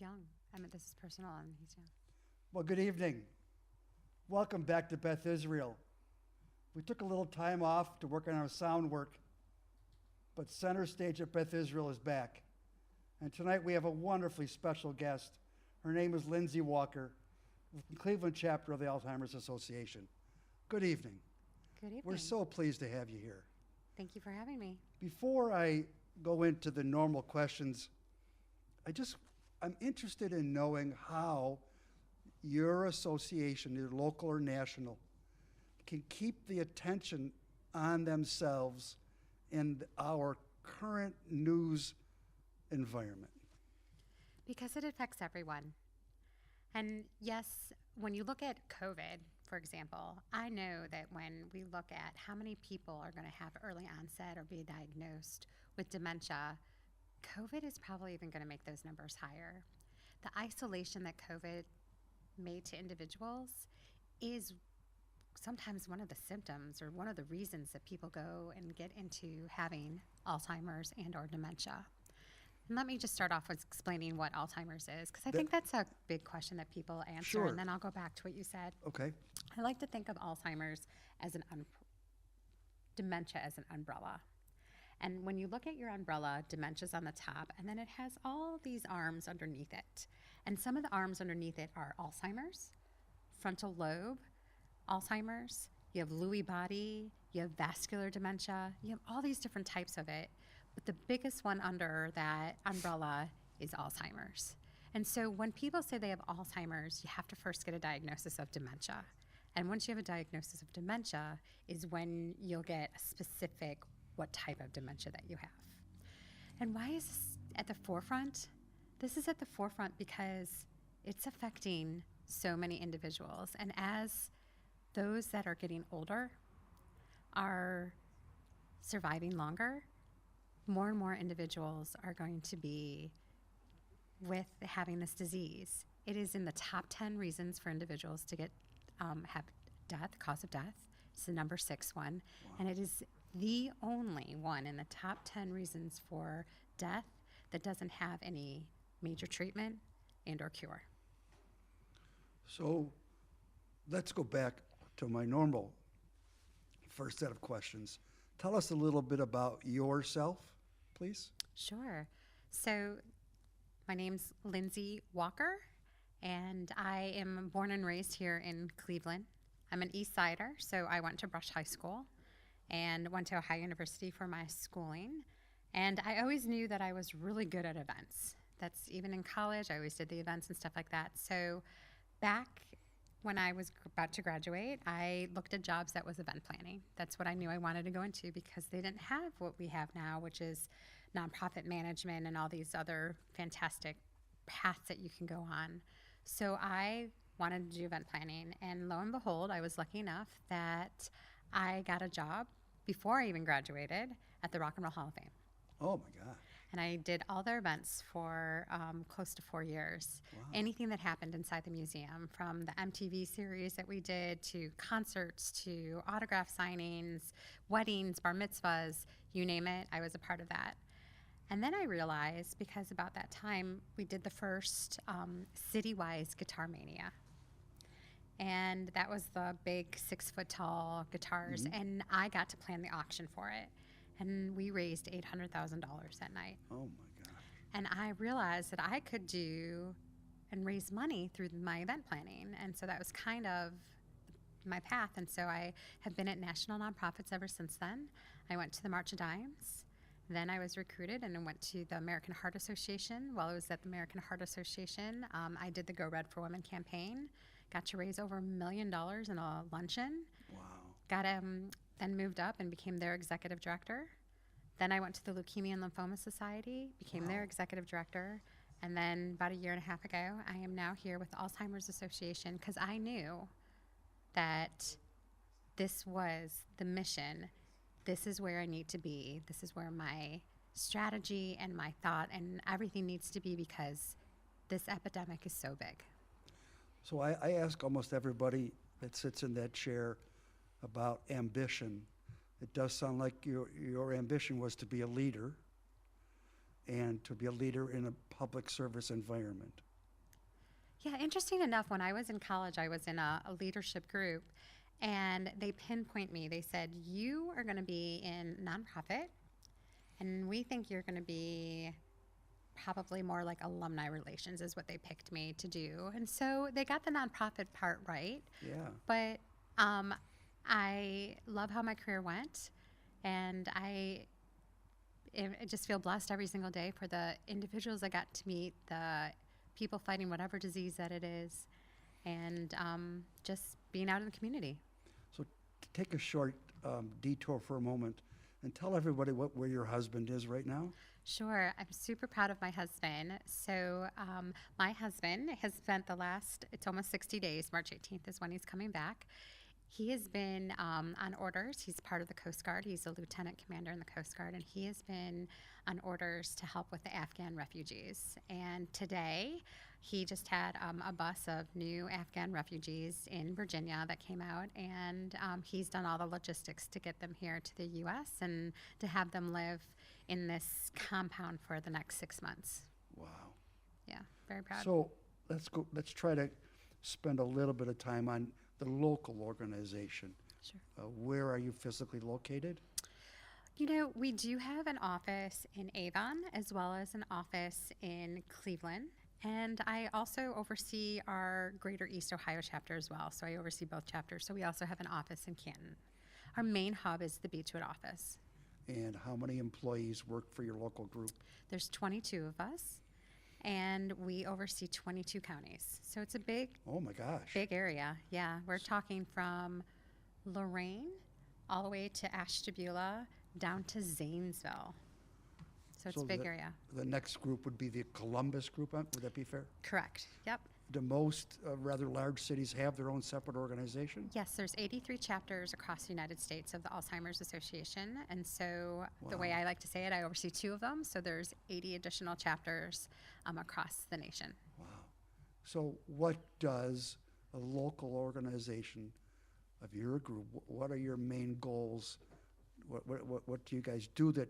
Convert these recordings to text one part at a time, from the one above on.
young. I mean, this is personal, and he's young. Well, good evening. Welcome back to Beth Israel. We took a little time off to work on our sound work, but center stage at Beth Israel is back. And tonight we have a wonderfully special guest. Her name is Lindsay Walker, with the Cleveland chapter of the Alzheimer's Association. Good evening. Good evening. We're so pleased to have you here. Thank you for having me. Before I go into the normal questions, I'm interested in knowing how your association, either local or national, can keep the attention on themselves in our current news environment. Because it affects everyone. And yes, when you look at COVID, for example, I know that when we look at how many people are going to have early onset or be diagnosed with dementia, COVID is probably even going to make those numbers higher. The isolation that COVID made to individuals is sometimes one of the symptoms or one of the reasons that people go and get into having Alzheimer's and or dementia. And let me just start off with explaining what Alzheimer's is, because I think that's a big question that people answer, Sure. and then I'll go back to what you said. Okay. I like to think of Alzheimer's as dementia as an umbrella. And when you look at your umbrella, dementia's on the top, and then it has all these arms underneath it. And some of the arms underneath it are Alzheimer's, frontal lobe, Alzheimer's, you have Lewy body, you have vascular dementia, you have all these different types of it. But the biggest one under that umbrella is Alzheimer's. And so when people say they have Alzheimer's, you have to first get a diagnosis of dementia. And once you have a diagnosis of dementia is when you'll get a specific what type of dementia that you have. And why is this at the forefront? This is at the forefront because it's affecting so many individuals. And as those that are getting older are surviving longer, more and more individuals are going to be with having this disease. It is in the top 10 reasons for individuals to get have death, cause of death. It's the number 6 one. Wow. And it is the only one in the top 10 reasons for death that doesn't have any major treatment and or cure. So let's go back to my normal first set of questions. Tell us a little bit about yourself, please. Sure. So my name's Lindsay Walker, and I am born and raised here in Cleveland. I'm an East Sider, so I went to Brush High School and went to Ohio University for my schooling. And I always knew that I was really good at events. That's even in college, I always did the events and stuff like that. So back when I was about to graduate, I looked at jobs that was event planning. That's what I knew I wanted to go into because they didn't have what we have now, which is nonprofit management and all these other fantastic paths that you can go on. So I wanted to do event planning, and lo and behold, I was lucky enough that I got a job before I even graduated at the Rock and Roll Hall of Fame. Oh my God. And I did all their events for close to 4 years. Wow. Anything that happened inside the museum, from the MTV series that we did to concerts to autograph signings, weddings, bar mitzvahs, you name it, I was a part of that. And then I realized, because about that time, we did the first city-wise Guitar Mania. And that was the big 6-foot-tall guitars, and I got to plan the auction for it. And we raised $800,000 that night. Oh my God. And I realized that I could do and raise money through my event planning. And so that was kind of my path. And so I have been at national nonprofits ever since then. I went to the March of Dimes. Then I was recruited and I went to the American Heart Association. While I was at the American Heart Association, I did the Go Red for Women campaign. Got to raise over $1 million in a luncheon. Wow. Got then moved up and became their executive director. Then I went to the Leukemia and Lymphoma Society, became their executive director. And then about 1.5 years ago, I am now here with the Alzheimer's Association because I knew that this was the mission. This is where I need to be. This is where my strategy and my thought and everything needs to be because this epidemic is so big. So I ask almost everybody that sits in that chair about ambition. It does sound like your ambition was to be a leader and to be a leader in a public service environment. Yeah, interesting enough, when I was in college, I was in a leadership group, and they pinpoint me. They said, "You are going to be in nonprofit, and we think you're going to be probably more like alumni relations," is what they picked me to do. And so they got the nonprofit part right. Yeah. But I love how my career went, and I just feel blessed every single day for the individuals I got to meet, the people fighting whatever disease that it is, and just being out in the community. So take a short detour for a moment and tell everybody where your husband is right now. Sure, I'm super proud of my husband. So, my husband has spent it's almost 60 days. March 18th is when he's coming back. He has been on orders. He's part of the Coast Guard. He's a lieutenant commander in the Coast Guard, and he has been on orders to help with the Afghan refugees. And today, he just had a bus of new Afghan refugees in Virginia that came out, and he's done all the logistics to get them here to the U.S. and to have them live in this compound for the next 6 months. Wow. Yeah, very proud. So let's try to spend a little bit of time on the local organization. Sure. Where are you physically located? You know, we do have an office in Avon as well as an office in Cleveland. And I also oversee our Greater East Ohio chapter as well. So I oversee both chapters. So we also have an office in Canton. Our main hub is the Beechwood office. And how many employees work for your local group? There's 22 of us, and we oversee 22 counties. So it's a big, Oh my gosh. big area. Yeah, we're talking from Lorraine all the way to Ashtabula down to Zanesville. So it's a big area. The next group would be the Columbus group, would that be fair? Correct. Yep. Do most rather large cities have their own separate organization? Yes, there's 83 chapters across the United States of the Alzheimer's Association. And so the way I like to say it, I oversee 2 of them. So there's 80 additional chapters across the nation. Wow. So what does a local organization of your group, what are your main goals? What do you guys do that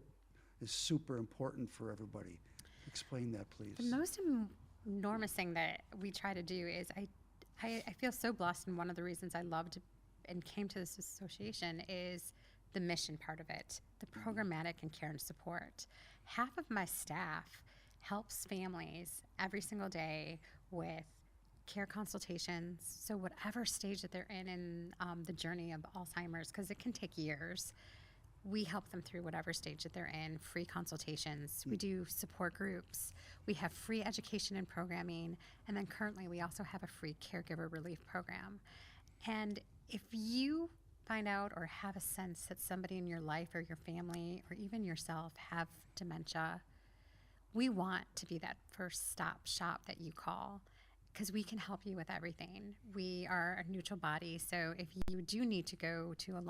is super important for everybody? Explain that, please. The most enormous thing that we try to do is I feel so blessed, and one of the reasons I loved and came to this association is the mission part of it, the programmatic and care and support. Half of my staff helps families every single day with care consultations, so whatever stage that they're in the journey of Alzheimer's, because it can take years, we help them through whatever stage that they're in, free consultations. We do support groups. We have free education and programming. And then currently we also have a free caregiver relief program. And if you find out or have a sense that somebody in your life or your family or even yourself have dementia, we want to be that first stop shop that you call, because we can help you with everything. We are a neutral body, so if you do need to go to a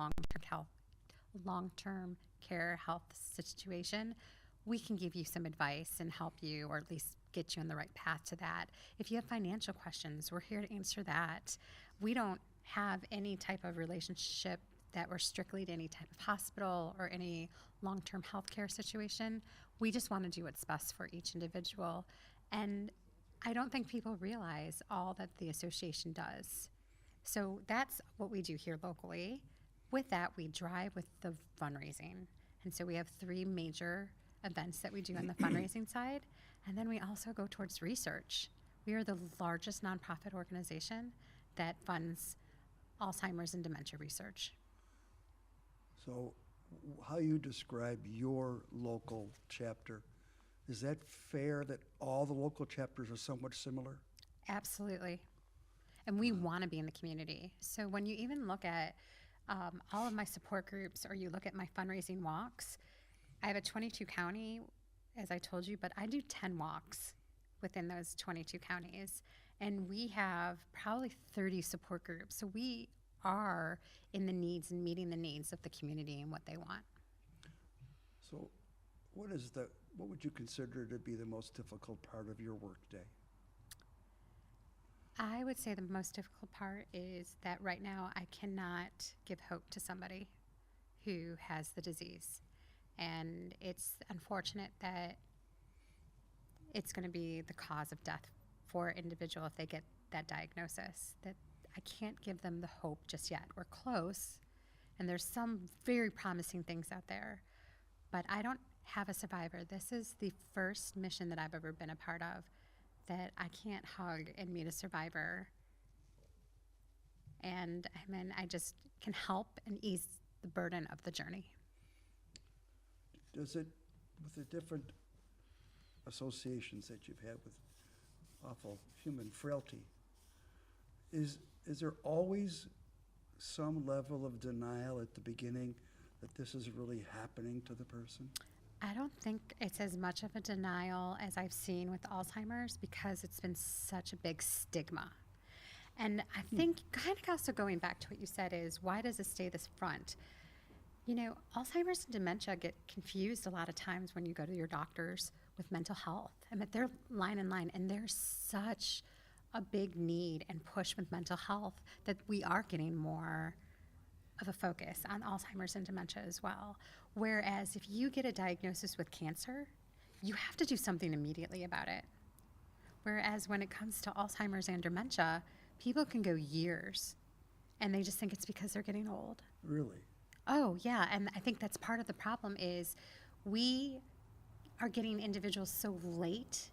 long-term care health situation, we can give you some advice and help you, or at least get you on the right path to that. If you have financial questions, we're here to answer that. We don't have any type of relationship that we're strictly to any type of hospital or any long-term healthcare situation. We just want to do what's best for each individual. And I don't think people realize all that the association does. So that's what we do here locally. With that, we drive with the fundraising. And so we have 3 major events that we do on the fundraising side. And then we also go towards research. We are the largest nonprofit organization that funds Alzheimer's and dementia research. So how you describe your local chapter, is that fair that all the local chapters are somewhat similar? Absolutely. And we want to be in the community. So when you even look at all of my support groups, or you look at my fundraising walks, I have a 22 county, as I told you, but I do 10 walks within those 22 counties. And we have probably 30 support groups. So we are in the needs and meeting the needs of the community and what they want. So what would you consider to be the most difficult part of your workday? I would say the most difficult part is that right now I cannot give hope to somebody who has the disease. And it's unfortunate that it's going to be the cause of death for individual if they get that diagnosis, that I can't give them the hope just yet. We're close, and there's some very promising things out there, but I don't have a survivor. This is the first mission that I've ever been a part of that I can't hug and meet a survivor. And I mean, I just can help and ease the burden of the journey. Does it, with the different associations that you've had with awful human frailty, is there always some level of denial at the beginning that this is really happening to the person? I don't think it's as much of a denial as I've seen with Alzheimer's because it's been such a big stigma. And I think kind of also going back to what you said is, why does it stay this front? You know, Alzheimer's and dementia get confused a lot of times when you go to your doctors with mental health. I mean, they're line in line, and there's such a big need and push with mental health that we are getting more of a focus on Alzheimer's and dementia as well. Whereas if you get a diagnosis with cancer, you have to do something immediately about it. Whereas when it comes to Alzheimer's and dementia, people can go years and they just think it's because they're getting old. Really? Oh, yeah. And I think that's part of the problem is we are getting individuals so late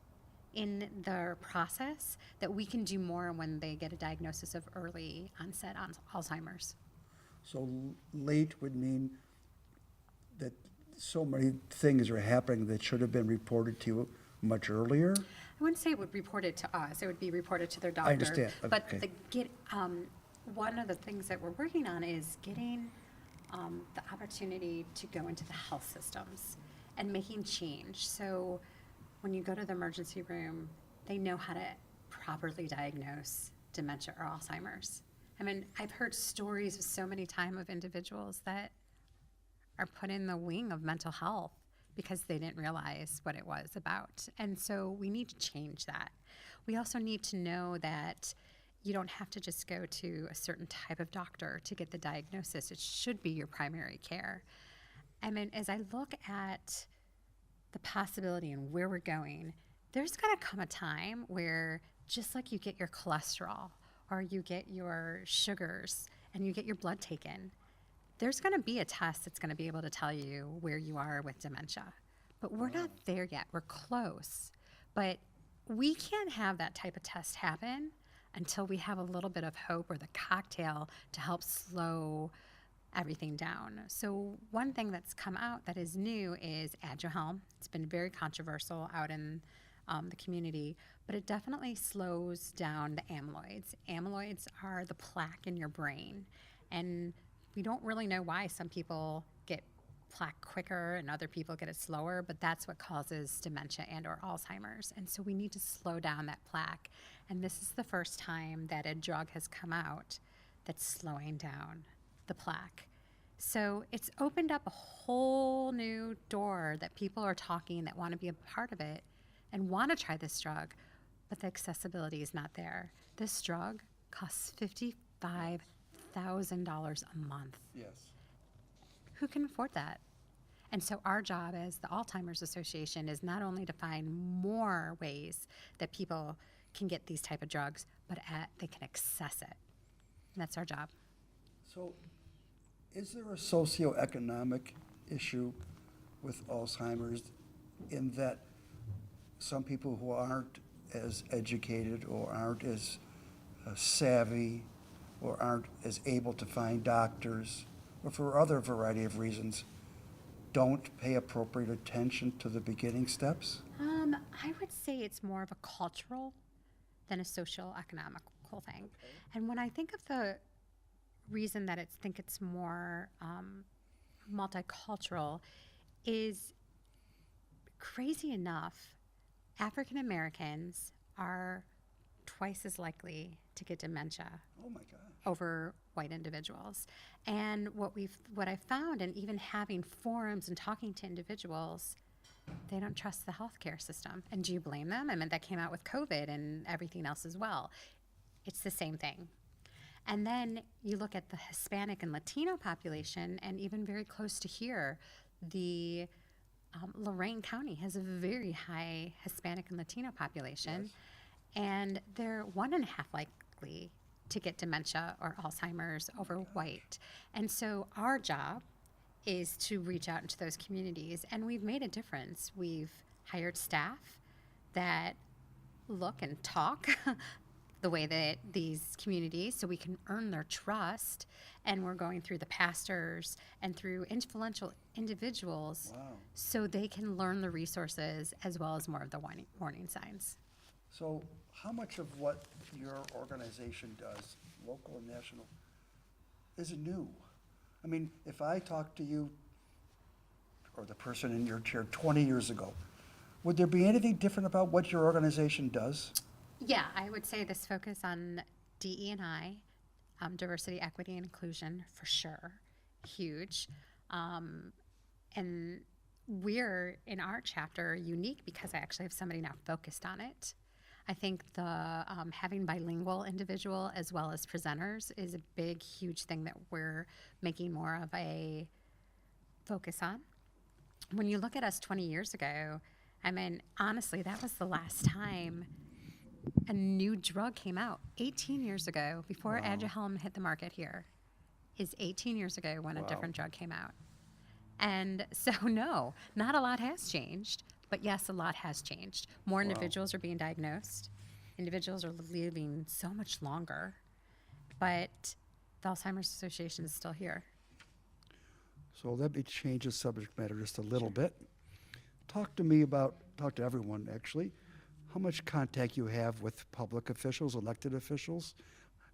in their process that we can do more when they get a diagnosis of early onset Alzheimer's. So late would mean that so many things are happening that should have been reported to you much earlier? I wouldn't say it would report it to us. It would be reported to their doctor. I understand. But Okay. one of the things that we're working on is getting the opportunity to go into the health systems and making change. So when you go to the emergency room, they know how to properly diagnose dementia or Alzheimer's. I mean, I've heard stories so many times of individuals that are put in the wing of mental health because they didn't realize what it was about. And so we need to change that. We also need to know that you don't have to just go to a certain type of doctor to get the diagnosis. It should be your primary care. I mean, as I look at the possibility and where we're going, there's going to come a time where just like you get your cholesterol or you get your sugars and you get your blood taken, there's going to be a test that's going to be able to tell you where you are with dementia. But we're not there yet. We're close. But we can't have that type of test happen until we have a little bit of hope or the cocktail to help slow everything down. So one thing that's come out that is new is Aduhelm. It's been very controversial out in the community, but it definitely slows down the amyloids. Amyloids are the plaque in your brain, and we don't really know why some people get plaque quicker and other people get it slower, but that's what causes dementia and or Alzheimer's. And so we need to slow down that plaque. And this is the first time that a drug has come out that's slowing down the plaque. So it's opened up a whole new door that people are talking that want to be a part of it and want to try this drug, but the accessibility is not there. This drug costs $55,000 a month. Yes. Who can afford that? And so our job as the Alzheimer's Association is not only to find more ways that people can get these type of drugs, but they can access it. And that's our job. So is there a socioeconomic issue with Alzheimer's in that some people who aren't as educated or aren't as savvy or aren't as able to find doctors or for other variety of reasons don't pay appropriate attention to the beginning steps? I would say it's more of a cultural than a social economical thing. Okay. And when I think of the reason that it's more multicultural is crazy enough, African Americans are twice as likely to get dementia Oh my God. over white individuals. And what I found, and even having forums and talking to individuals, they don't trust the healthcare system. And do you blame them? I mean, that came out with COVID and everything else as well. It's the same thing. And then you look at the Hispanic and Latino population, and even very close to here, the Lorain County has a very high Hispanic and Latino population. Yes. and they're 1.5 likely to get dementia or Alzheimer's over white. And so our job is to reach out into those communities, and we've made a difference. We've hired staff that look and talk the way that these communities, so we can earn their trust. And we're going through the pastors and through influential individuals Wow. so they can learn the resources as well as more of the warning signs. So how much of what your organization does, local and national, is new? I mean, if I talked to you or the person in your chair 20 years ago, would there be anything different about what your organization does? Yeah, I would say this focus on DE&I, diversity, equity, and inclusion for sure, huge. And we're in our chapter unique because I actually have somebody now focused on it. I think the having bilingual individual as well as presenters is a big, huge thing that we're making more of a focus on. When you look at us 20 years ago, I mean, honestly, that was the last time a new drug came out. 18 years ago, before Wow. Aduhelm hit the market here, is 18 years ago when Wow. a different drug came out. And so, no, not a lot has changed, but yes, a lot has changed. More individuals are being diagnosed. Individuals are living so much longer, but the Alzheimer's Association is still here. So let me change the subject matter just a little bit. Talk to everyone actually, how much contact you have with public officials, elected officials.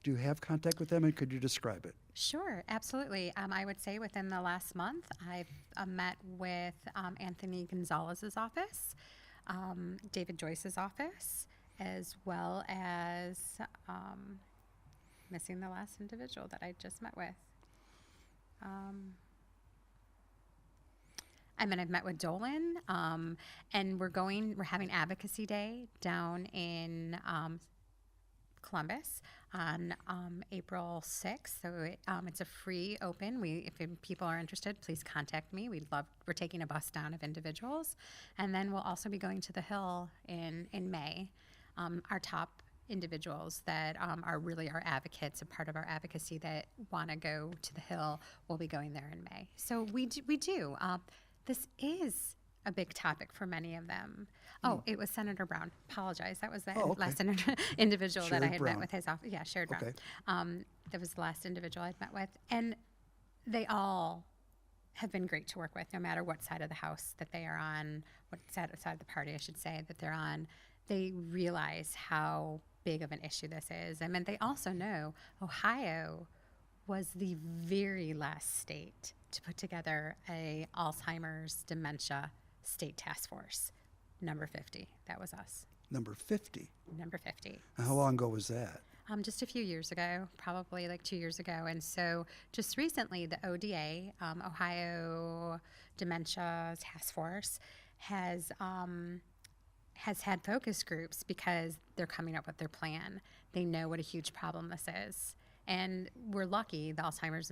Do you have contact with them, and could you describe it? Sure, absolutely. I would say within the last month, I've met with Anthony Gonzalez's office, David Joyce's office, as well as missing the last individual that I just met with. I've met with Dolan, and we're having Advocacy Day down in Columbus on April 6th. So it's a free open. If people are interested, please contact me. We're taking a bus down of individuals. And then we'll also be going to the Hill in May. Our top individuals that are really our advocates, a part of our advocacy that want to go to the Hill, will be going there in May. So we do. This is a big topic for many of them. Oh, it was Senator Brown. Apologize. That was the last individual that I had met with his office. Yeah, Sherrod Brown. Okay. That was the last individual I'd met with. And they all have been great to work with, no matter what side of the house that they are on, what side of the party, I should say, that they're on. They realize how big of an issue this is. I mean, they also know Ohio was the very last state to put together a Alzheimer's dementia state task force. Number 50. That was us. Number 50. Number 50. And how long ago was that? Just a few years ago, probably like 2 years ago. And so just recently, the ODA, Ohio Dementia Task Force, has had focus groups because they're coming up with their plan. They know what a huge problem this is. And we're lucky the Alzheimer's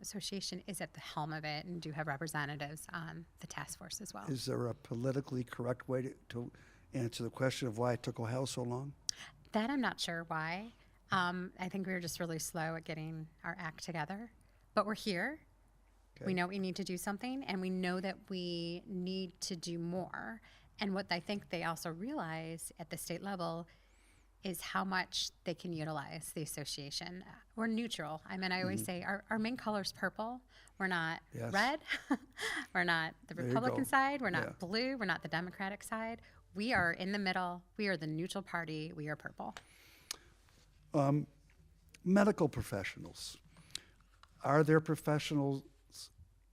Association is at the helm of it and do have representatives on the task force as well. Is there a politically correct way to answer the question of why it took Ohio so long? That I'm not sure why. I think we were just really slow at getting our act together. But we're here. Okay. We know we need to do something, and we know that we need to do more. And what I think they also realize at the state level is how much they can utilize the association. We're neutral. I mean, I always say our main color is purple. We're not red. We're not the Republican side. We're not blue. We're not the Democratic side. We are in the middle. We are the neutral party. We are purple. Medical professionals. Are there professionals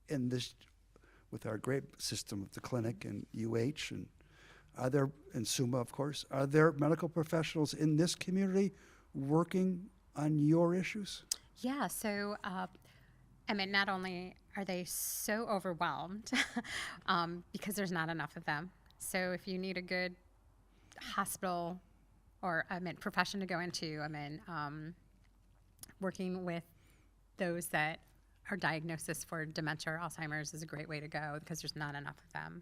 in this, with our great system of the clinic and UH and are there, and SUMA, of course, are there medical professionals in this community working on your issues? Yeah, so, not only are they so overwhelmed because there's not enough of them. So if you need a good hospital or, profession to go into, working with those that are diagnosis for dementia or Alzheimer's is a great way to go because there's not enough of them.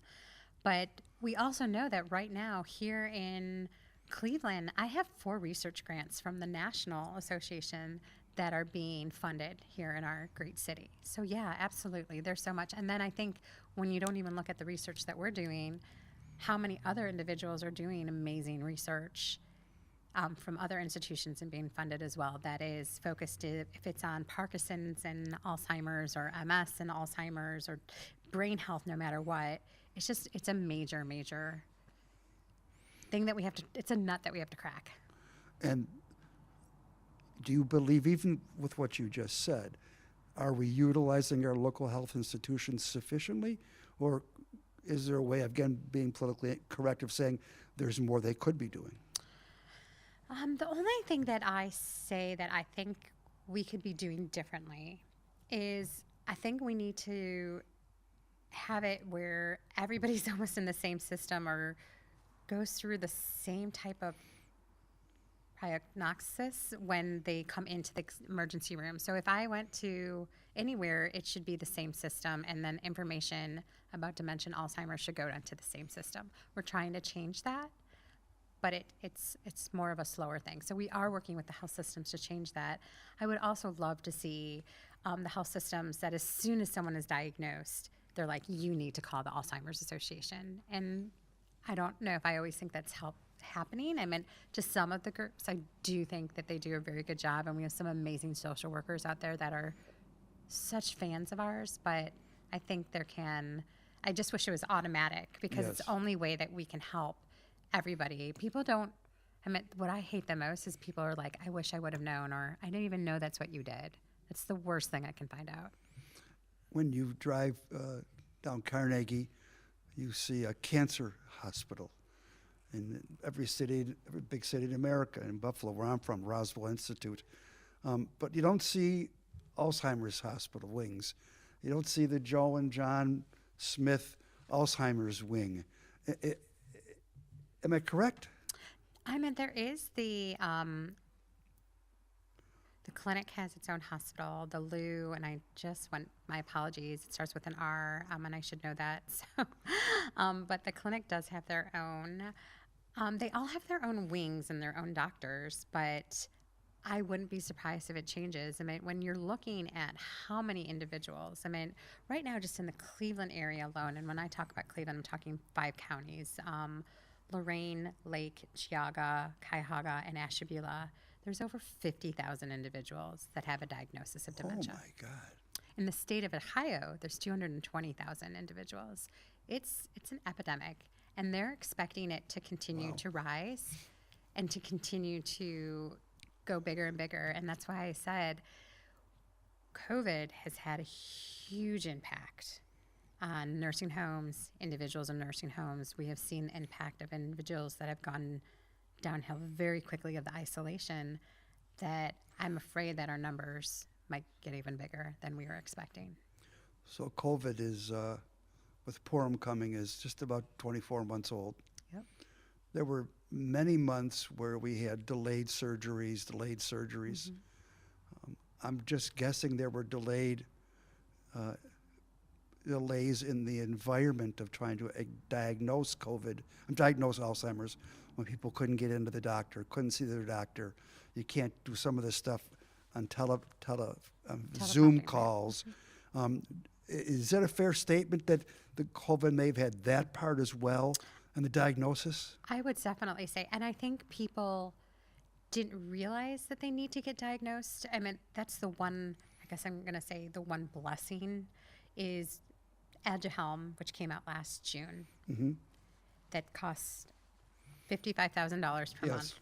But we also know that right now here in Cleveland, I have 4 research grants from the National Association that are being funded here in our great city. So yeah, absolutely. There's so much. And then I think when you don't even look at the research that we're doing, how many other individuals are doing amazing research from other institutions and being funded as well that is focused, if it's on Parkinson's and Alzheimer's or MS and Alzheimer's or brain health, no matter what. It's a major, major thing that it's a nut that we have to crack. And do you believe, even with what you just said, are we utilizing our local health institutions sufficiently? Or is there a way, again, being politically correct, of saying there's more they could be doing? The only thing that I say that I think we could be doing differently is I think we need to have it where everybody's almost in the same system or goes through the same type of prognosis when they come into the emergency room. So if I went to anywhere, it should be the same system, and then information about dementia and Alzheimer's should go into the same system. We're trying to change that, but it's more of a slower thing. So we are working with the health systems to change that. I would also love to see the health systems that as soon as someone is diagnosed, they're like, you need to call the Alzheimer's Association. And I don't know if I always think that's happening. I mean, just some of the groups, I do think that they do a very good job, and we have some amazing social workers out there that are such fans of ours, but I think I just wish it was automatic, because it's the only way that we can help everybody. What I hate the most is people are like, I wish I would have known, or I didn't even know that's what you did. That's the worst thing I can find out. When you drive down Carnegie, you see a cancer hospital in every big city in America. In Buffalo, where I'm from, Roswell Institute. But you don't see Alzheimer's hospital wings. You don't see the Joe and John Smith Alzheimer's wing. Am I correct? I mean, there is the clinic has its own hospital, the Lou, and I just went, my apologies, it starts with an R, and I should know that. So, but the clinic does have their own. They all have their own wings and their own doctors, but I wouldn't be surprised if it changes. I mean, when you're looking at how many individuals, I mean, right now just in the Cleveland area alone, and when I talk about Cleveland, I'm talking 5 counties, Lorain, Lake, Chiaga, Cuyahoga, and Ashtabula. There's over 50,000 individuals that have a diagnosis of dementia. Oh, my God. In the state of Ohio, there's 220,000 individuals. It's an epidemic, and they're expecting it to continue to rise and to continue to go bigger and bigger. And that's why I said COVID has had a huge impact on nursing homes, individuals in nursing homes. We have seen the impact of individuals that have gone downhill very quickly of the isolation, that I'm afraid that our numbers might get even bigger than we were expecting. So COVID is, with Purim coming, is just about 24 months old. Yep. There were many months where we had delayed surgeries. Mm-hmm. I'm just guessing there were delays in the environment of trying to diagnose Alzheimer's, when people couldn't get into the doctor, couldn't see their doctor. You can't do some of this stuff on Zoom calls. Mm-hmm. Is that a fair statement that the COVID may have had that part as well in the diagnosis? I would definitely say, and I think people didn't realize that they need to get diagnosed. I mean, that's the one, I guess I'm going to say the one blessing is Aduhelm, which came out last June, mm-hmm. that cost $55,000 per month.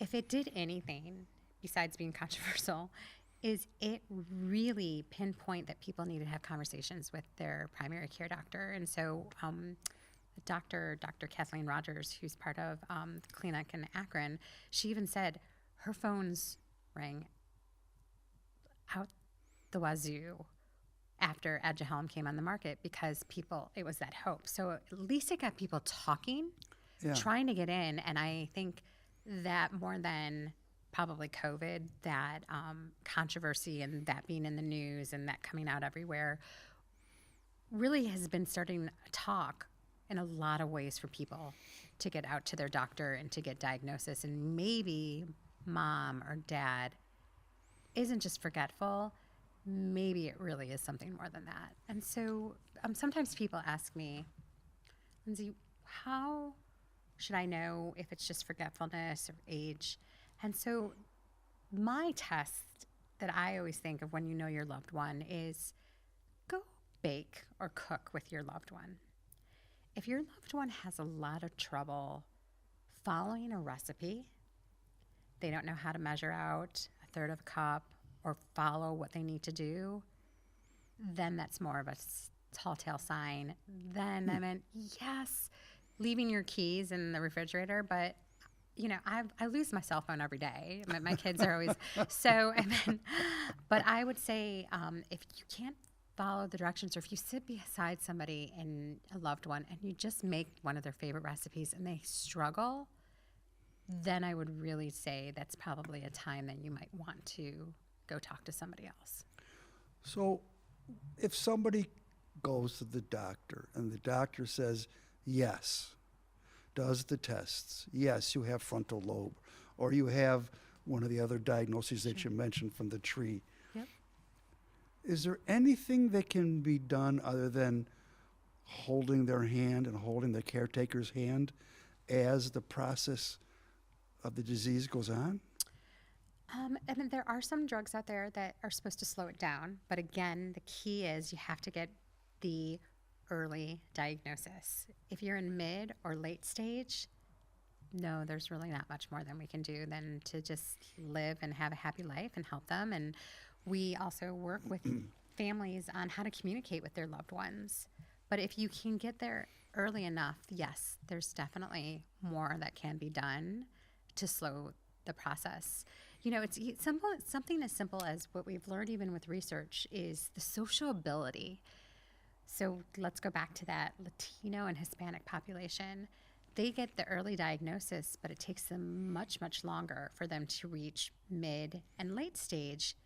If it did anything besides being controversial, is it really pinpoint that people need to have conversations with their primary care doctor. And so Dr. Kathleen Rogers, who's part of the clinic in Akron, she even said her phones rang out the wazoo after Aduhelm came on the market, because it was that hope. So at least it got people talking, trying to get in. And I think that more than probably COVID, that controversy and that being in the news and that coming out everywhere really has been starting to talk in a lot of ways for people to get out to their doctor and to get diagnosis. And maybe mom or dad isn't just forgetful. Maybe it really is something more than that. And so sometimes people ask me, Lindsay, how should I know if it's just forgetfulness or age? And so my test that I always think of when you know your loved one is go bake or cook with your loved one. If your loved one has a lot of trouble following a recipe, they don't know how to measure out a third of a cup or follow what they need to do, then that's more of a tall tale sign. Then I meant, yes, leaving your keys in the refrigerator, but I lose my cell phone every day. My kids are always so. But I would say if you can't follow the directions, or if you sit beside somebody and a loved one, and you just make one of their favorite recipes, and they struggle, then I would really say that's probably a time that you might want to go talk to somebody else. So, if somebody goes to the doctor and the doctor says yes, does the tests, yes, you have frontal lobe, or you have one of the other diagnoses that you mentioned from the tree. Yep. Is there anything that can be done other than holding their hand and holding the caretaker's hand as the process of the disease goes on? There are some drugs out there that are supposed to slow it down. But again, the key is you have to get the early diagnosis. If you're in mid or late stage, no, there's really not much more than we can do than to just live and have a happy life and help them. And we also work with families on how to communicate with their loved ones. But if you can get there early enough, yes, there's definitely more that can be done to slow the process. It's simple. Something as simple as what we've learned even with research is the social ability. So let's go back to that Latino and Hispanic population. They get the early diagnosis, but it takes them much, much longer for them to reach mid and late stage.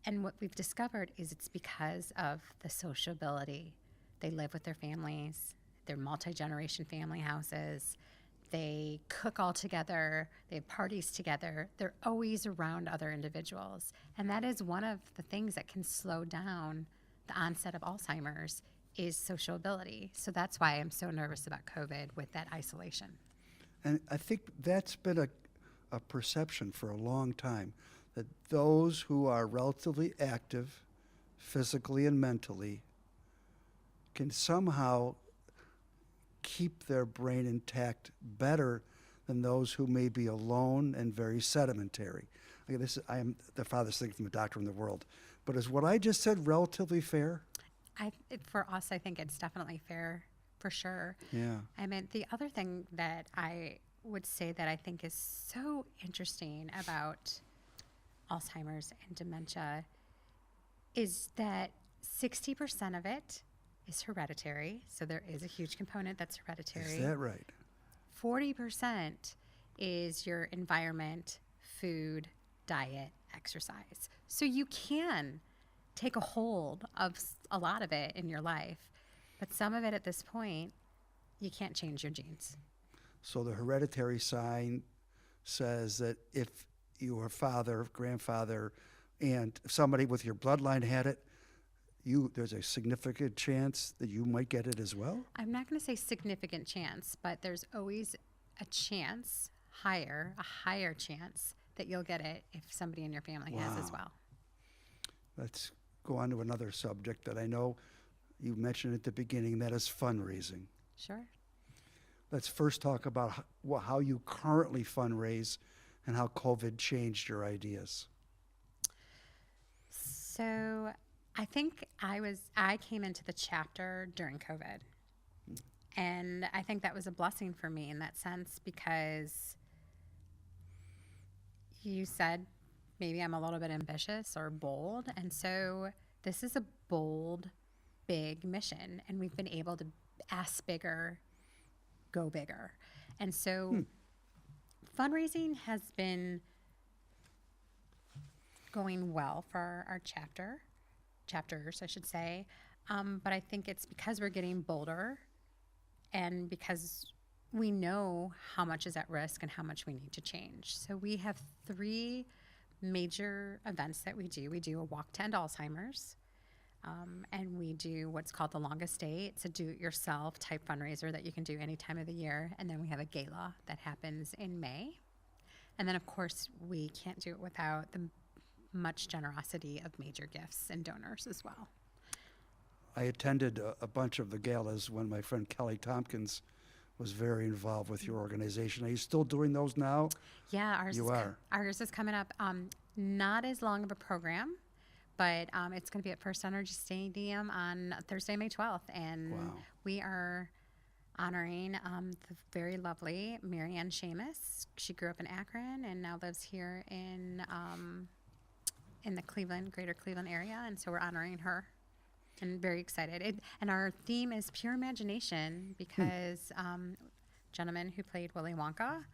And what we've discovered is it's because of the sociability. They live with their families, they're multi-generation family houses. They cook all together. They have parties together. They're always around other individuals. And that is one of the things that can slow down the onset of Alzheimer's is sociability. So that's why I'm so nervous about COVID with that isolation. And I think that's been a perception for a long time, that those who are relatively active physically and mentally can somehow keep their brain intact better than those who may be alone and very sedentary. I am the farthest thing from a doctor in the world. But is what I just said relatively fair? For us, I think it's definitely fair, for sure. Yeah. The other thing that I would say that I think is so interesting about Alzheimer's and dementia is that 60% of it is hereditary. So there is a huge component that's hereditary. Is that right? 40% is your environment, food, diet, exercise. So you can take a hold of a lot of it in your life, but some of it at this point, you can't change your genes. So the hereditary sign says that if your father, grandfather, and somebody with your bloodline had it, there's a significant chance that you might get it as well? I'm not going to say significant chance, but there's always a chance, a higher chance that you'll get it if somebody in your family has as well. Let's go on to another subject that I know you mentioned at the beginning, that is fundraising. Sure. Let's first talk about how you currently fundraise and how COVID changed your ideas. So I think I came into the chapter during COVID. And I think that was a blessing for me in that sense, because you said maybe I'm a little bit ambitious or bold. And so this is a bold, big mission. And we've been able to ask bigger, go bigger. And so fundraising has been going well for our chapters, I should say. But I think it's because we're getting bolder and because we know how much is at risk and how much we need to change. So we have 3 major events that we do. We do a walk to end Alzheimer's, and we do what's called the longest day. It's a do-it-yourself type fundraiser that you can do any time of the year. And then we have a gala that happens in May. And then, of course, we can't do it without the much generosity of major gifts and donors as well. I attended a bunch of the galas when my friend Kelly Tompkins was very involved with your organization. Are you still doing those now? Yeah, ours You is are. Ours is coming up. Not as long of a program, but it's going to be at First Energy Stadium on Thursday, May 12th, and Wow. we are honoring the very lovely Mary Ann Seamus. She grew up in Akron and now lives here in the greater Cleveland area, and so we're honoring her. And very excited. And our theme is pure imagination because gentleman who played Willy Wonka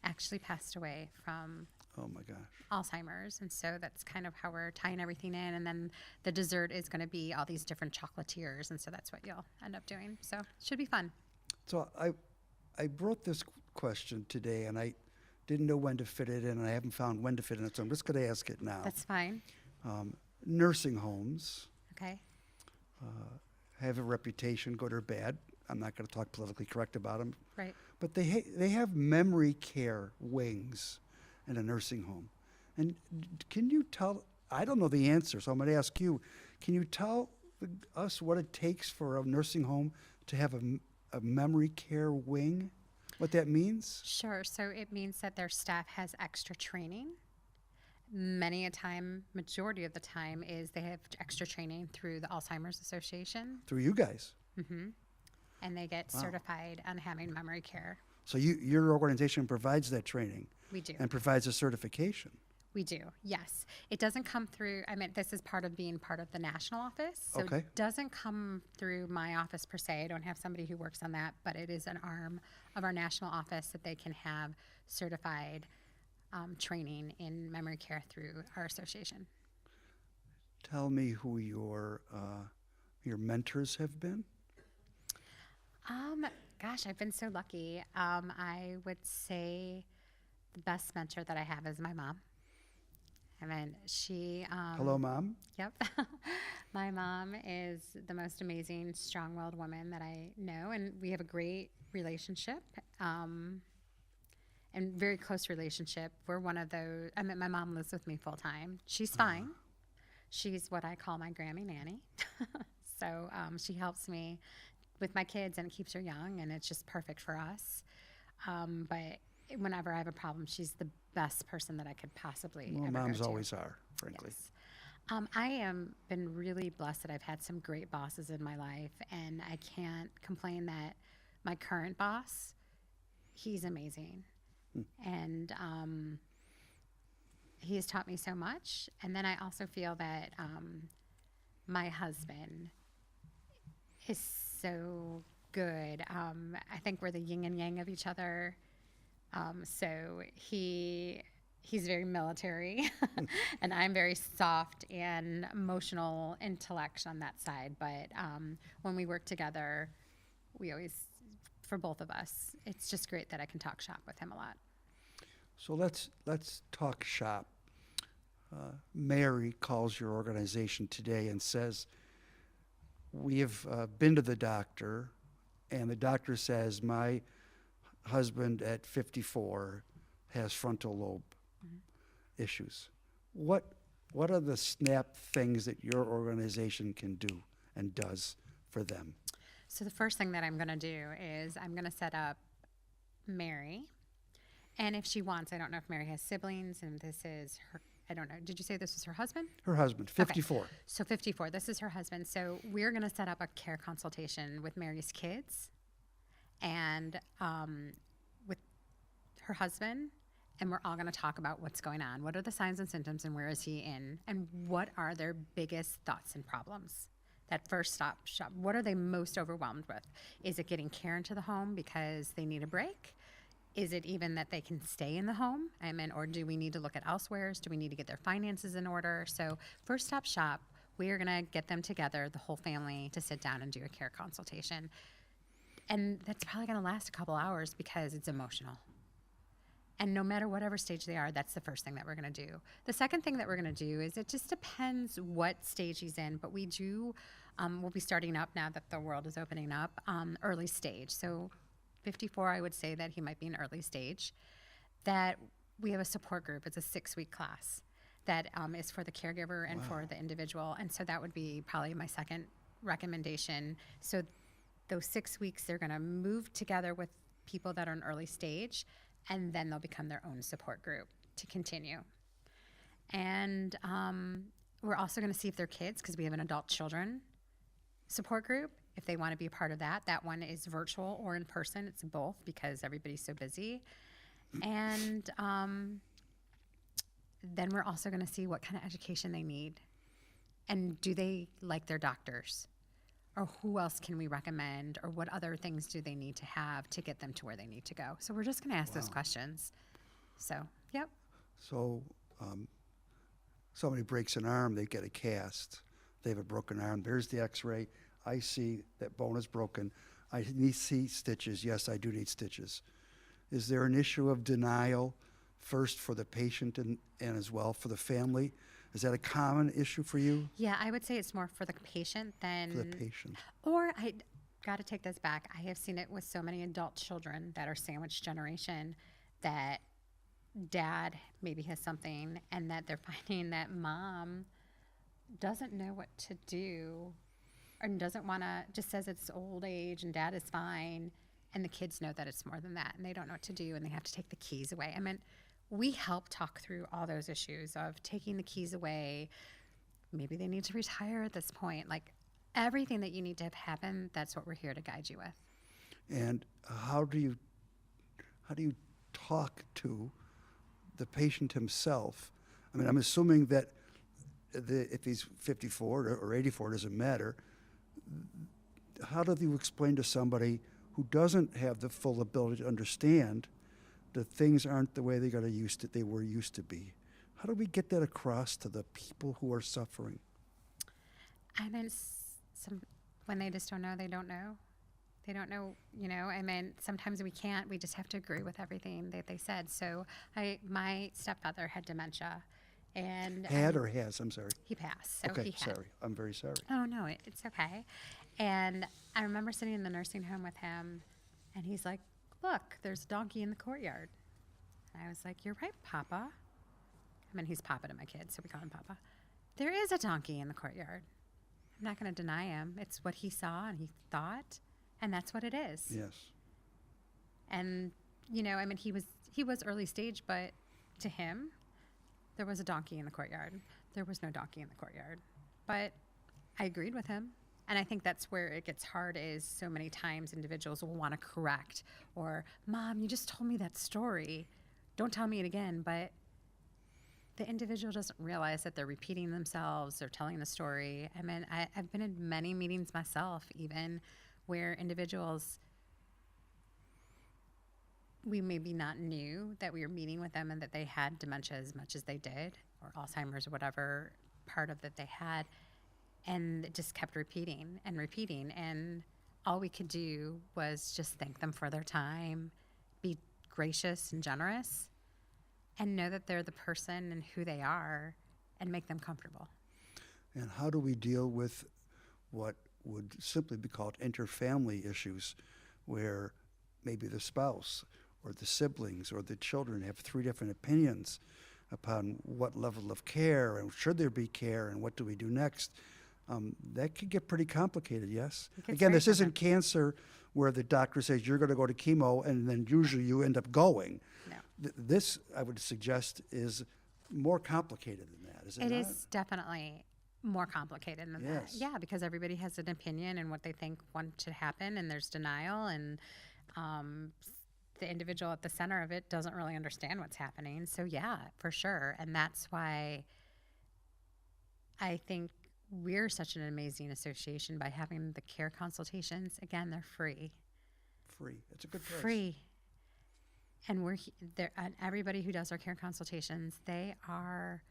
actually passed away from Oh my gosh. Alzheimer's. And so that's kind of how we're tying everything in. And then the dessert is going to be all these different chocolatiers. And so that's what you'll end up doing. So it should be fun. So I wrote this question today, and I didn't know when to fit it in, and I haven't found when to fit it in, so I'm just going to ask it now. That's fine. Nursing homes Okay. have a reputation, good or bad. I'm not going to talk politically correct about them. Right. But they have memory care wings in a nursing home. And can you tell, I don't know the answer, so I'm going to ask you, can you tell us what it takes for a nursing home to have a memory care wing? What that means? Sure. So it means that their staff has extra training. Many a time, majority of the time, is they have extra training through the Alzheimer's Association, Through you guys. and they get Wow. certified on having memory care. So your organization provides that training We do. and provides a certification. We do, yes. It doesn't come through, I mean, this is part of being part of the national office. So Okay. it doesn't come through my office per se. I don't have somebody who works on that, but it is an arm of our national office that they can have certified training in memory care through our association. Tell me who your mentors have been. Gosh, I've been so lucky. I would say the best mentor that I have is my mom. I mean, she. Hello, Mom. Yep. My mom is the most amazing, strong-willed woman that I know, and we have a great relationship, and very close relationship. We're one of those. I mean, my mom lives with me full time. She's fine. She's what I call my Grammy nanny. So she helps me with my kids, and it keeps her young, and it's just perfect for us. But whenever I have a problem, she's the best person that I could possibly Well, ever moms go to. always are, frankly. Yes. I am been really blessed that I've had some great bosses in my life, and I can't complain that my current boss, he's amazing. And he has taught me so much. And then I also feel that my husband is so good. I think we're the yin and yang of each other. So he's very military, and I'm very soft and emotional intellect on that side. But when we work together, we always, for both of us, it's just great that I can talk shop with him a lot. So let's talk shop. Mary calls your organization today and says, we have been to the doctor, and the doctor says my husband at 54 has frontal lobe issues. What are the snap things that your organization can do and does for them? So the first thing that I'm going to do is I'm going to set up Mary. And if she wants, I don't know if Mary has siblings, and this is her, I don't know. Did you say this was her husband? Her husband, 54. Okay. So 54, this is her husband. So we're going to set up a care consultation with Mary's kids and with her husband, and we're all going to talk about what's going on. What are the signs and symptoms, and where is he in? And what are their biggest thoughts and problems? That first stop shop. What are they most overwhelmed with? Is it getting care into the home because they need a break? Is it even that they can stay in the home? I mean, or do we need to look at elsewheres? Do we need to get their finances in order? So first stop shop, we are going to get them together, the whole family, to sit down and do a care consultation. And that's probably going to last a couple hours because it's emotional. And no matter whatever stage they are, that's the first thing that we're going to do. The second thing that we're going to do is it just depends what stage he's in, but we do, we'll be starting up now that the world is opening up, early stage. So 54, I would say that he might be in early stage. That we have a support group. It's a 6-week class that is for the caregiver and for the individual. And so that would be probably my second recommendation. So those 6 weeks, they're going to move together with people that are in early stage, and then they'll become their own support group to continue. And we're also going to see if they're kids, because we have an adult children support group, if they want to be a part of that. That one is virtual or in person. It's both because everybody's so busy. And then we're also going to see what kind of education they need. And do they like their doctors? Or who else can we recommend? Or what other things do they need to have to get them to where they need to go? So we're just going to ask those questions. So, yep. So somebody breaks an arm, they get a cast. They have a broken arm. There's the x-ray. I see that bone is broken. I see stitches. Yes, I do need stitches. Is there an issue of denial first for the patient and as well for the family? Is that a common issue for you? Yeah, I would say it's more for the patient than... For the patient. Or I got to take this back. I have seen it with so many adult children that are sandwich generation that dad maybe has something and that they're finding that mom doesn't know what to do and doesn't want to, just says it's old age and dad is fine. And the kids know that it's more than that and they don't know what to do and they have to take the keys away. I mean, we help talk through all those issues of taking the keys away. Maybe they need to retire at this point. Like everything that you need to have happen, that's what we're here to guide you with. And how do you talk to the patient himself? I mean, I'm assuming that if he's 54 or 84, doesn't matter. How do you explain to somebody who doesn't have the full ability to understand that things aren't the way they were used to be? How do we get that across to the people who are suffering? I mean, when they just don't know, they don't know. They don't know, I mean, sometimes we can't. We just have to agree with everything that they said. So my stepfather had dementia. And had or has? I'm sorry. He passed. So okay, he had. Sorry. I'm very sorry. Oh, no, it's okay. And I remember sitting in the nursing home with him, and he's like, look, there's a donkey in the courtyard. And I was like, you're right, Papa. I mean, he's Papa to my kids, so we call him Papa. There is a donkey in the courtyard. I'm not going to deny him. It's what he saw and he thought, and that's what it is. Yes. And, I mean, he was early stage, but to him, there was a donkey in the courtyard. There was no donkey in the courtyard. But I agreed with him. And I think that's where it gets hard is so many times individuals will want to correct or, Mom, you just told me that story. Don't tell me it again. But the individual doesn't realize that they're repeating themselves or telling the story. I mean, I've been in many meetings myself, even where individuals, we maybe not knew that we were meeting with them and that they had dementia as much as they did, or Alzheimer's or whatever part of that they had. And it just kept repeating. And all we could do was just thank them for their time, be gracious and generous, and know that they're the person and who they are, and make them comfortable. And how do we deal with what would simply be called interfamily issues, where maybe the spouse or the siblings or the children have 3 different opinions upon what level of care and should there be care and what do we do next? That could get pretty complicated, yes? Again, this isn't cancer where the doctor says you're going to go to chemo and then usually you end up going. No. This, I would suggest, is more complicated than that, is it not? It is definitely more complicated than that. Yeah, because everybody has an opinion and what they think should happen, and there's denial, and the individual at the center of it doesn't really understand what's happening. So yeah, for sure. And that's why I think we're such an amazing association by having the care consultations. Again, they're free. Free. It's a good price. Free. And we're there. Everybody who does our care consultations, they are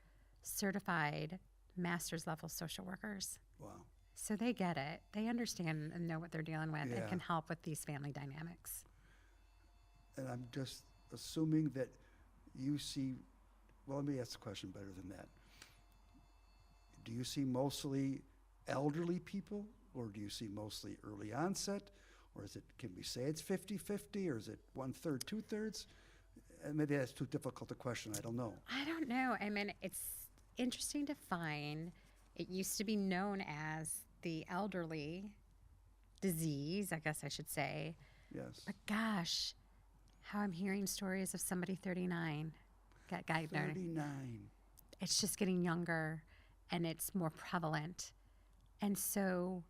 certified master's level social workers. Wow. So they get it. They understand and know what they're dealing with Yeah. and can help with these family dynamics. And I'm just assuming that you see, well, let me ask the question better than that. Do you see mostly elderly people, or do you see mostly early onset? Or is it, can we say it's 50-50, or is it 1/3, 2/3? And maybe that's too difficult a question, I don't know. I don't know. I mean, it's interesting to find it used to be known as the elderly disease, I guess I should say. Yes. But gosh, how I'm hearing stories of somebody 39 got diagnosed. 39. It's just getting younger and it's more prevalent. And so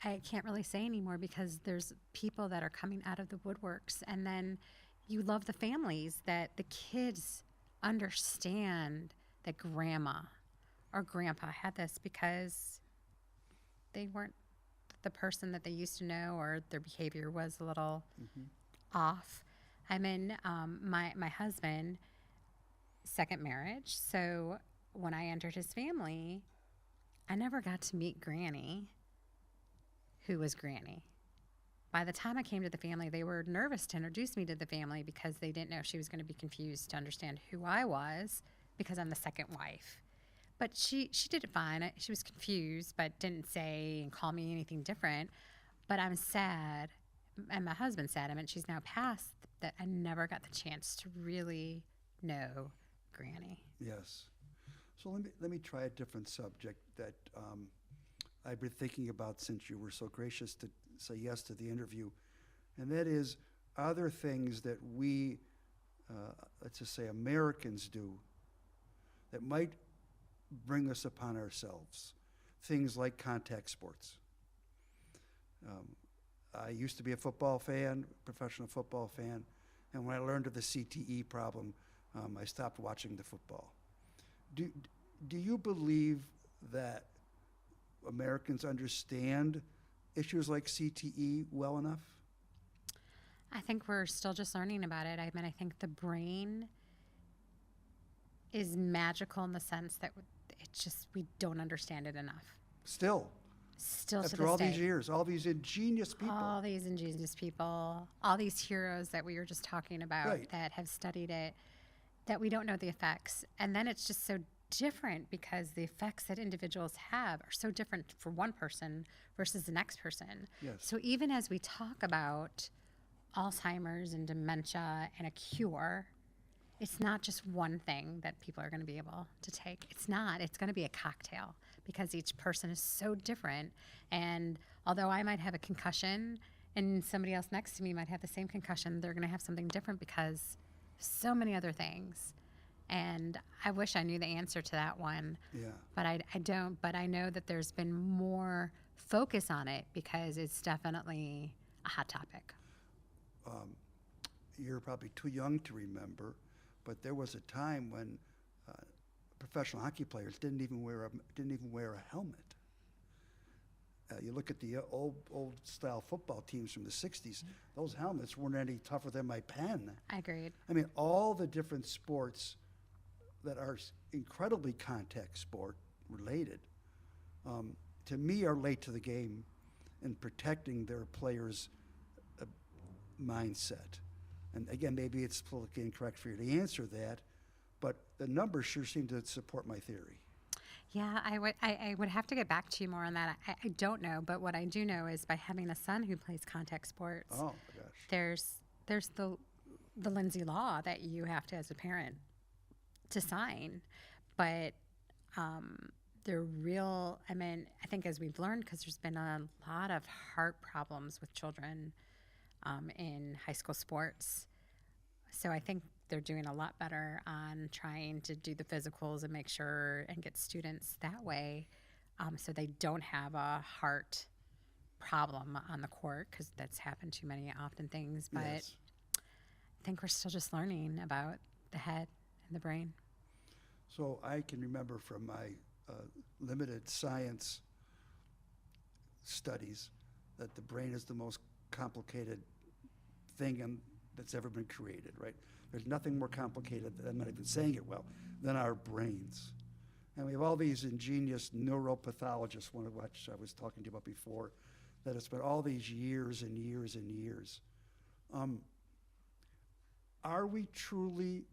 I can't really say anymore because there's people that are coming out of the woodworks. And then you love the families that the kids understand that grandma or grandpa had this because they weren't the person that they used to know, or their behavior was a little off. I'm in my husband, second marriage. So when I entered his family, I never got to meet Granny, who was Granny. By the time I came to the family, they were nervous to introduce me to the family because they didn't know if she was going to be confused to understand who I was because I'm the second wife. But she did it fine. She was confused, but didn't say and call me anything different. But I'm sad, and my husband's sad. I mean, she's now passed, that I never got the chance to really know Granny. Yes. So let me try a different subject that I've been thinking about since you were so gracious to say yes to the interview, and that is, are there things that we, let's just say Americans do, that might bring us upon ourselves? Things like contact sports. I used to be a football fan, professional football fan, and when I learned of the CTE problem, I stopped watching the football. Do you believe that Americans understand issues like CTE well enough? I think we're still just learning about it. I mean, I think the brain is magical in the sense that it's just, we don't understand it enough. Still, Still to after this all day. these years, all these ingenious people. All these ingenious people, all these heroes that we were just talking about Right. that have studied it, that we don't know the effects. And then it's just so different because the effects that individuals have are so different for one person versus the next person. Yes. So even as we talk about Alzheimer's and dementia and a cure, it's not just one thing that people are going to be able to take. It's not. It's going to be a cocktail because each person is so different. And although I might have a concussion and somebody else next to me might have the same concussion, they're going to have something different because so many other things. And I wish I knew the answer to that one, Yeah. but I don't. But I know that there's been more focus on it because it's definitely a hot topic. You're probably too young to remember, but there was a time when professional hockey players didn't even wear a helmet. You look at the old style football teams from the '60s; those helmets weren't any tougher than my pen. I agreed. I mean, all the different sports that are incredibly contact sport related, to me, are late to the game in protecting their players' mindset. And again, maybe it's politically incorrect for you to answer that, but the numbers sure seem to support my theory. Yeah, I would have to get back to you more on that. I don't know, but what I do know is by having a son who plays contact sports, Oh my gosh. there's the Lindsay law that you have to, as a parent, to sign. But they're real. I mean, I think as we've learned, because there's been a lot of heart problems with children in high school sports. So I think they're doing a lot better on trying to do the physicals and make sure and get students that way, so they don't have a heart problem on the court, because that's happened too many often things. But Yes. I think we're still just learning about the head and the brain. So I can remember from my limited science studies that the brain is the most complicated thing that's ever been created, right? There's nothing more complicated, I'm not even saying it well, than our brains. And we have all these ingenious neuropathologists, one of which I was talking to you about before, that have spent all these years and years and years. Are we truly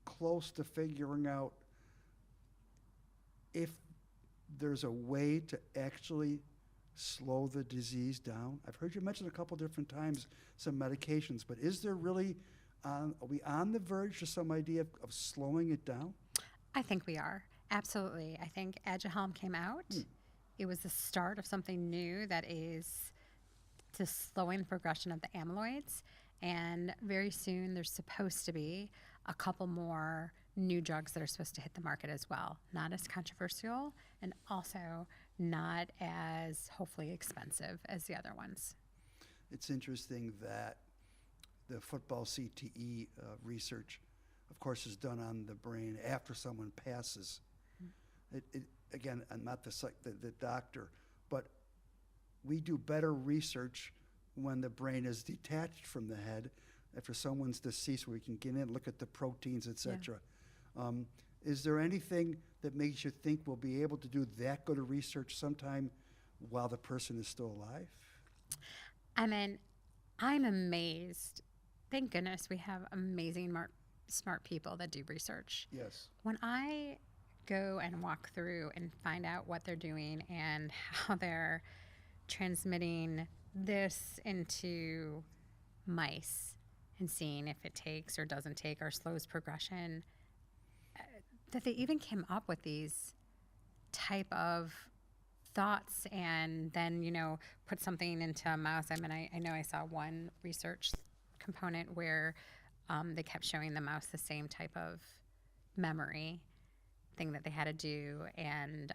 close to figuring out if there's a way to actually slow the disease down? I've heard you mention a couple different times some medications, but is there really, are we on the verge of some idea of slowing it down? I think we are. Absolutely. I think Aduhelm came out. It was the start of something new that is to slowing the progression of the amyloids. And very soon there's supposed to be a couple more new drugs that are supposed to hit the market as well. Not as controversial and also not as hopefully expensive as the other ones. It's interesting that the football CTE research, of course, is done on the brain after someone passes. Again, I'm not the doctor, but we do better research when the brain is detached from the head after someone's deceased, where we can get in, look at the proteins, etc. Is there anything that makes you think we'll be able to do that good of research sometime while the person is still alive? I mean, I'm amazed. Thank goodness we have amazing, smart people that do research. Yes. When I go and walk through and find out what they're doing and how they're transmitting this into mice and seeing if it takes or doesn't take or slows progression, that they even came up with these type of thoughts and then, put something into a mouse. I mean, I know I saw one research component where they kept showing the mouse the same type of memory thing that they had to do, and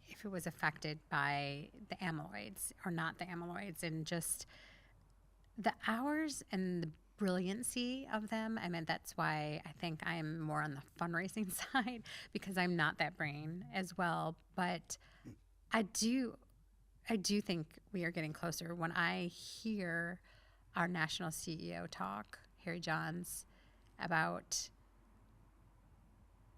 if it was affected by the amyloids or not the amyloids, and just the hours and the brilliancy of them. I mean, that's why I think I'm more on the fundraising side, because I'm not that brain as well. But I do think we are getting closer. When I hear our national CEO talk, Harry Johns, about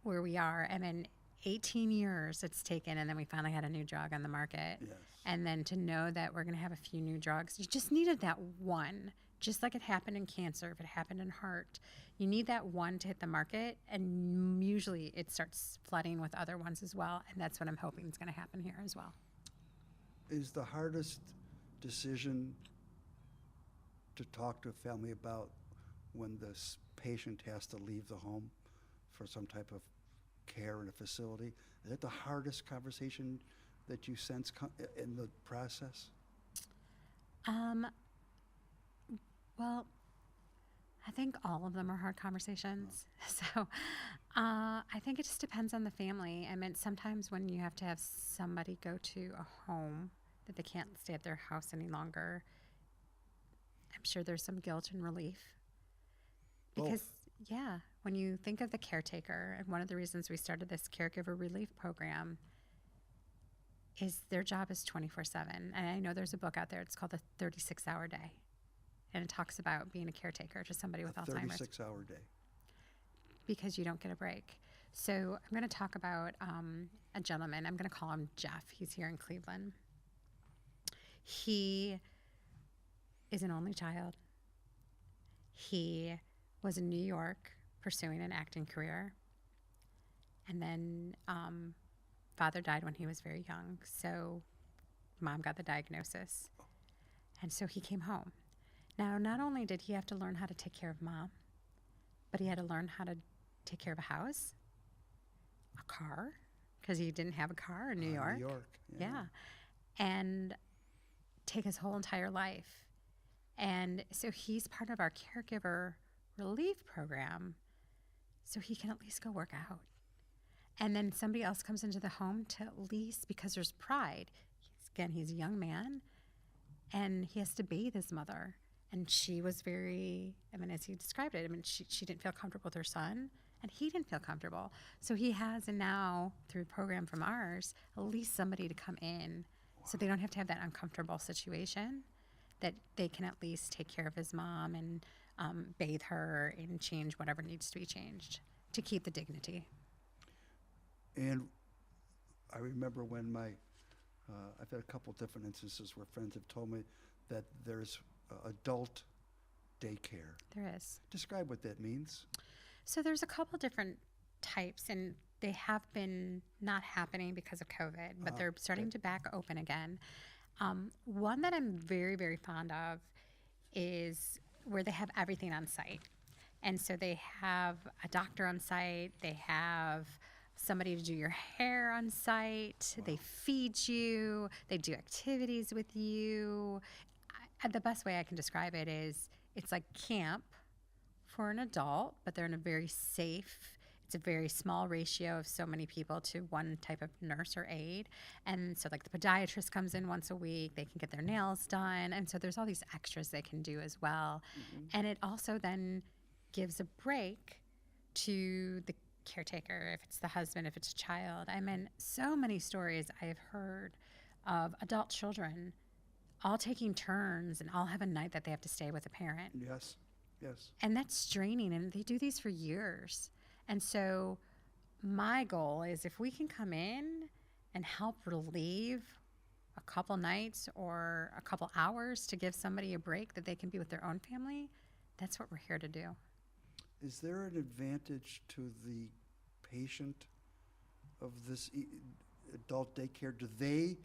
where we are, and then 18 years it's taken, and then we finally had a new drug on the market. Yes. And then to know that we're going to have a few new drugs, you just needed that one, just like it happened in cancer, if it happened in heart. You need that one to hit the market, and usually it starts flooding with other ones as well, and that's what I'm hoping is going to happen here as well. Is the hardest decision to talk to a family about when this patient has to leave the home for some type of care in a facility? Is that the hardest conversation that you sense in the process? Well, I think all of them are hard conversations. So I think it just depends on the family. I mean, sometimes when you have to have somebody go to a home that they can't stay at their house any longer, I'm sure there's some guilt and relief. Because, yeah, when you think of the caretaker, and one of the reasons we started this caregiver relief program is their job is 24/7. And I know there's a book out there, it's called The 36-Hour Day. And it talks about being a caretaker to somebody with Alzheimer's. 36-hour day. Because you don't get a break. So I'm going to talk about a gentleman. I'm going to call him Jeff. He's here in Cleveland. He is an only child. He was in New York pursuing an acting career. And then father died when he was very young. So mom got the diagnosis. And so he came home. Now, not only did he have to learn how to take care of mom, but he had to learn how to take care of a house, a car, because he didn't have a car in New York. New York, yeah. And take his whole entire life. And so he's part of our caregiver relief program, so he can at least go work out. And then somebody else comes into the home to at least, because there's pride. He's a young man, and he has to bathe his mother. And she was very, as he described it, she didn't feel comfortable with her son, and he didn't feel comfortable. So he has, and now through a program from ours, at least somebody to come in so they don't have to have that uncomfortable situation, that they can at least take care of his mom and bathe her and change whatever needs to be changed to keep the dignity. And I remember when I've had a couple different instances where friends have told me that there's adult daycare. There is. Describe what that means. So there's a couple different types, and they have been not happening because of COVID, but they're starting to back open again. One that I'm very, very fond of is where they have everything on site. And so they have a doctor on site, they have somebody to do your hair on site, they feed you, they do activities with you. The best way I can describe it is it's like camp for an adult, but they're in a very safe, it's a very small ratio of so many people to one type of nurse or aide. And so like the podiatrist comes in once a week, they can get their nails done. And so there's all these extras they can do as well. And it also then gives a break to the caretaker, if it's the husband, if it's a child. I mean, so many stories I have heard of adult children all taking turns and all have a night that they have to stay with a parent. Yes, yes. And that's draining, and they do these for years. And so my goal is if we can come in and help relieve a couple nights or a couple hours to give somebody a break that they can be with their own family, that's what we're here to do. Is there an advantage to the patient of this adult daycare? Do they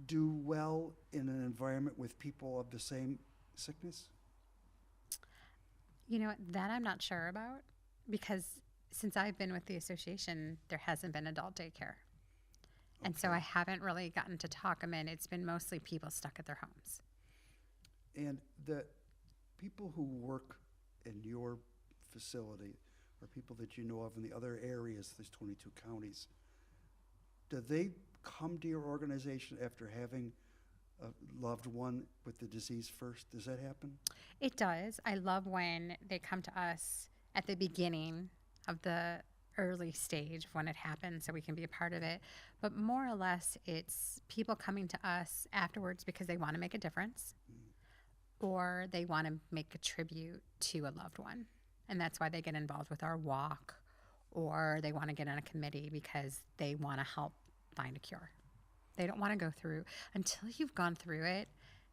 do well in an environment with people of the same sickness? You know what, that I'm not sure about, because since I've been with the association, there hasn't been adult daycare. And so I haven't really gotten to talk them in. It's been mostly people stuck at their homes. And the people who work in your facility or people that you know of in the other areas, there's 22 counties, do they come to your organization after having a loved one with the disease first? Does that happen? It does. I love when they come to us at the beginning of the early stage of when it happens so we can be a part of it. But more or less, it's people coming to us afterwards because they want to make a difference or they want to make a tribute to a loved one. And that's why they get involved with our walk, or they want to get on a committee because they want to help find a cure. They don't want to go through until you've gone through it.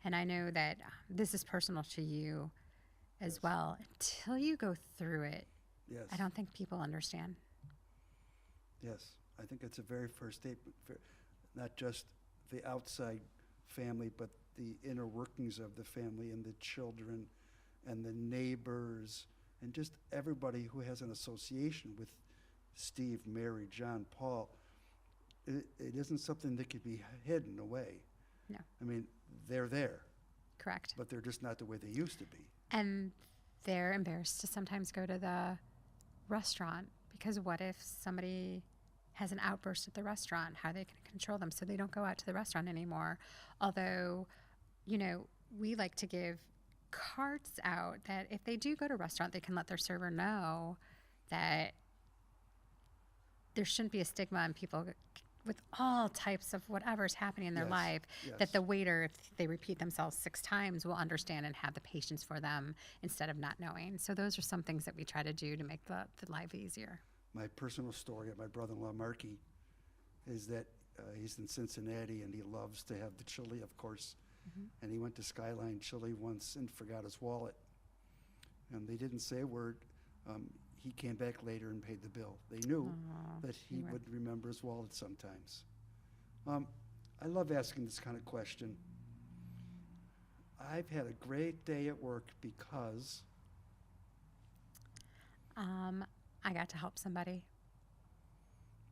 And I know that this is personal to you as well. Until you go through it, Yes. I don't think people understand. Yes. I think it's a very first statement for not just the outside family, but the inner workings of the family and the children and the neighbors and just everybody who has an association with Steve, Mary, John, Paul. It isn't something that could be hidden away. No. I mean, they're there, Correct. but they're just not the way they used to be. And they're embarrassed to sometimes go to the restaurant because what if somebody has an outburst at the restaurant? How are they can control them so they don't go out to the restaurant anymore? Although, you know, we like to give cards out that if they do go to a restaurant, they can let their server know that there shouldn't be a stigma on people with all types of whatever's happening in their Yes, life, yes. that the waiter, if they repeat themselves 6 times, will understand and have the patience for them instead of not knowing. So those are some things that we try to do to make the life easier. My personal story of my brother-in-law, Marky, is that he's in Cincinnati and he loves to have the chili, of course. And he went to Skyline Chili once and forgot his wallet. And they didn't say a word. He came back later and paid the bill. They knew that he would remember his wallet sometimes. I love asking this kind of question. I've had a great day at work because I got to help somebody.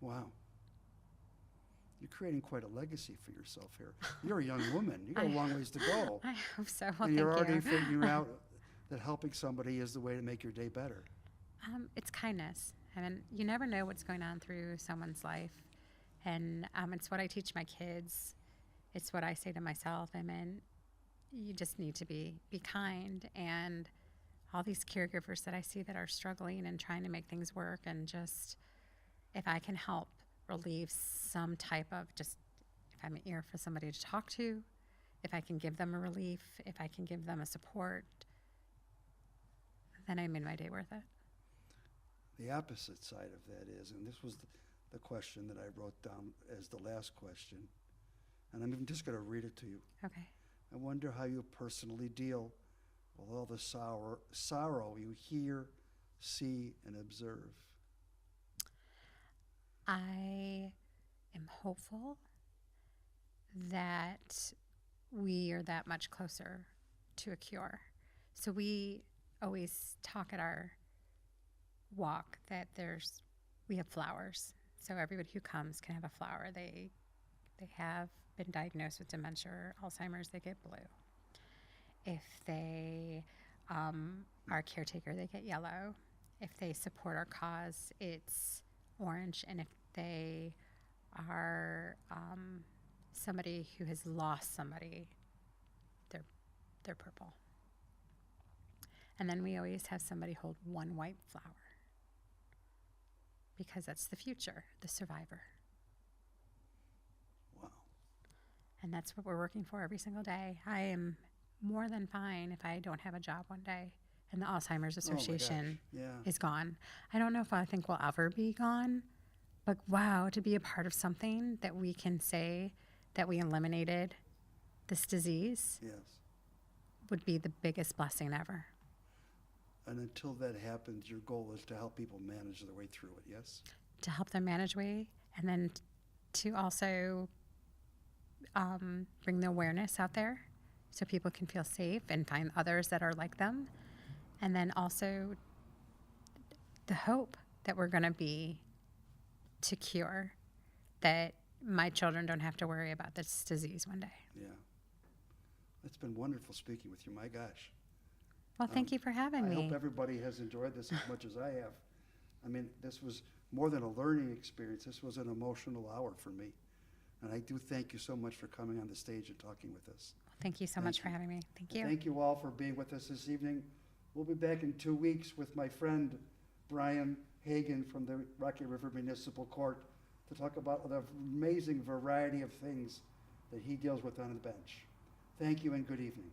wow. You're creating quite a legacy for yourself here. You're a young woman. You got a long ways to go. I hope so. Well, And you're thank already you. figuring out that helping somebody is the way to make your day better. It's kindness. I mean, you never know what's going on through someone's life. And it's what I teach my kids. It's what I say to myself. I mean, you just need to be kind. And all these caregivers that I see that are struggling and trying to make things work, and just if I can help relieve some type of just, if I'm an ear for somebody to talk to, if I can give them a relief, if I can give them a support, then I made my day worth it. The opposite side of that is, and this was the question that I wrote down as the last question, and I'm just going to read it to you. Okay. I wonder how you personally deal with all the sorrow you hear, see, and observe. I am hopeful that we are that much closer to a cure. So we always talk at our walk that we have flowers. So everybody who comes can have a flower. They have been diagnosed with dementia or Alzheimer's, they get blue. If they are a caretaker, they get yellow. If they support our cause, it's orange. And if they are somebody who has lost somebody, they're purple. And then we always have somebody hold one white flower because that's the future, the survivor. Wow. And that's what we're working for every single day. I am more than fine if I don't have a job one day and the Alzheimer's Association is gone. I don't know if I think we'll ever be gone, but wow, to be a part of something that we can say that we eliminated this disease Yes. would be the biggest blessing ever. And until that happens, your goal is to help people manage their way through it, yes? To help them manage weight, and then to also bring the awareness out there so people can feel safe and find others that are like them. And then also the hope that we're going to be to cure, that my children don't have to worry about this disease one day. Yeah. It's been wonderful speaking with you. My gosh. Well, thank you for having me. I hope everybody has enjoyed this as much as I have. I mean, this was more than a learning experience. This was an emotional hour for me. And I do thank you so much for coming on the stage and talking with us. Thank you so much for having me. Thank you. Thank you all for being with us this evening. We'll be back in 2 weeks with my friend Brian Hagan from the Rocky River Municipal Court to talk about the amazing variety of things that he deals with on the bench. Thank you and good evening.